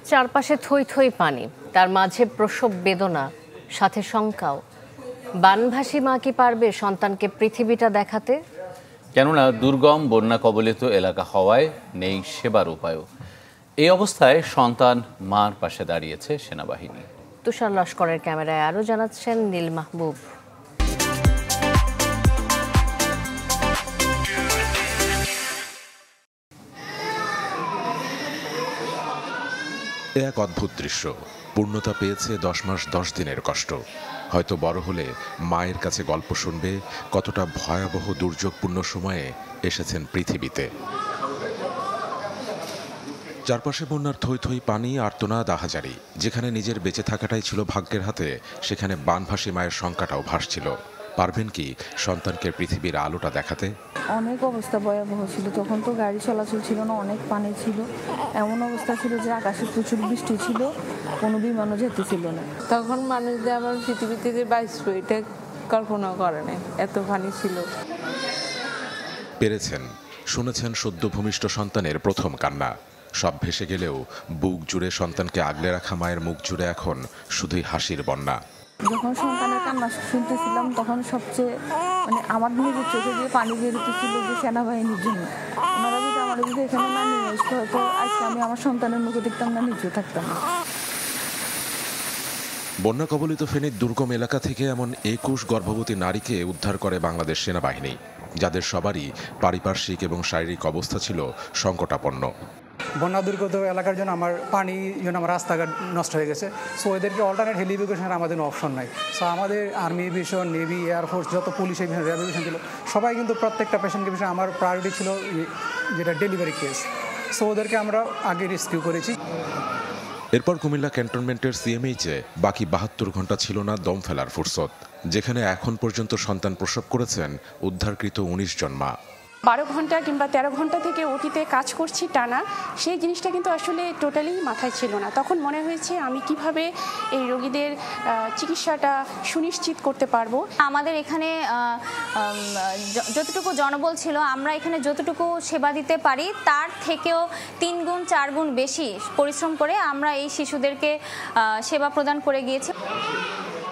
চারপাশে থই থই পানি, তার মাঝে প্রসব বেদনা, সাথে শঙ্কাও। বানভাসী মা কি পারবে সন্তানকে পৃথিবীটা দেখাতে? কেননা দুর্গম বন্যা কবলিত এলাকা হওয়ায় নেই সেবার উপায়ও। এই অবস্থায় সন্তান মার পাশে দাঁড়িয়েছে সেনাবাহিনী। তুষার লস্করের ক্যামেরায় আরও জানাচ্ছেন নীল মাহবুব। এক অদ্ভুত দৃশ্য। পূর্ণতা পেয়েছে 10 মাস 10 দিনের কষ্ট। হয়তো বড় হলে মায়ের কাছে গল্প শুনবে কতটা ভয়াবহ দুর্যোগপূর্ণ সময়ে এসেছেন পৃথিবীতে। চারপাশে বন্যার থই থই পানি, আর্তনাদ, আহাজারি। যেখানে নিজের বেঁচে থাকাটাই ছিল ভাগ্যের হাতে, সেখানে বানভাসী মায়ের শঙ্কাটাও ভাসছিল। পারবেন কি সন্তানকে পৃথিবীর আলোটা দেখাতে? অনেক অবস্থা ভয়াবহ ছিল। তখন তো গাড়ি চলাচল ছিল না, অনেক পানি ছিল। এমন অবস্থা ছিল যে আকাশে প্রচুর বৃষ্টি ছিল, কোনো বিমানও যেতেছিল না। তখন মানুষ যে আবার পৃথিবী থেকে বাঁচবে এটা কল্পনা করে না, এত পানি ছিল। পেরেছেন, শুনেছেন সদ্য ভূমিষ্ঠ সন্তানের প্রথম কান্না। সব ভেসে গেলেও বুক জুড়ে সন্তানকে আগলে রাখা মায়ের মুখ জুড়ে এখন শুধুই হাসির বন্যা। যখন সন্তানের কান্না শুনতেছিলাম তখন সবচেয়ে আমার নিজের চোখে দিয়ে পানি বেরোতেছিল যে সেনাবাহিনীর জন্য। ওনারা যদি আমার যদি এখানে না নিয়ে আসতো হয়তো আজকে আমি আমার সন্তানের মুখে দেখতাম না, নিজেও থাকতাম না। বন্যা কবলিত ফেনীর দুর্গম এলাকা থেকে এমন 21 গর্ভবতী নারীকে উদ্ধার করে বাংলাদেশ সেনাবাহিনী, যাদের সবারই পারিপার্শ্বিক এবং শারীরিক অবস্থা ছিল সংকটাপন্ন। বন্যা দুর্গত এলাকার জন্য আমার আমার রাস্তাঘাট নষ্ট হয়ে গেছে। সো এদেরকে অল্টারনেট হেলিভিকেশনের আমাদের অপশন নাই। সো আমাদের আর্মি এভিয়েশন, নেভি, এয়ারফোর্স, যত পুলিশ এভিয়েশন, র্যাব এভিয়েশন ছিল, সবাই কিন্তু প্রত্যেকটা পেশেন্টকে বিষয়ে আমার প্রায়োরিটি ছিল যেটা ডেলিভারি কেস। সো ওদেরকে আমরা আগে রেস্কিউ করেছি। এরপর কুমিল্লা ক্যান্টনমেন্টের সিএমএইচে বাকি 72 ঘন্টা ছিল না দম ফেলার ফুরসত, যেখানে এখন পর্যন্ত সন্তান প্রসব করেছেন উদ্ধারকৃত 19 জন মা। 12 ঘন্টা কিংবা 13 ঘন্টা থেকে ওটিতে কাজ করছি টানা, সেই জিনিসটা কিন্তু আসলে টোটালি মাথায় ছিল না। তখন মনে হয়েছে আমি কিভাবে এই রোগীদের চিকিৎসাটা সুনিশ্চিত করতে পারবো। আমাদের এখানে যতটুকু জনবল ছিল, আমরা এখানে যতটুকু সেবা দিতে পারি তার থেকেও 3 গুণ 4 গুণ বেশি পরিশ্রম করে আমরা এই শিশুদেরকে সেবা প্রদান করে গিয়েছি।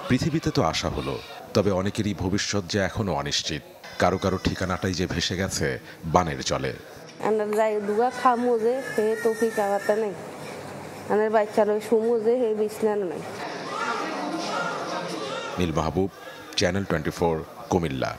পৃথিবীতে তো আশা হলো, তবে অনেকেরই ভবিষ্যৎ যে এখনো অনিশ্চিত। কারো কারো ঠিকানাটাই যে ভেসে গেছে বানের জলে। নীল মাহবুব, চ্যানেল 24, কুমিল্লা।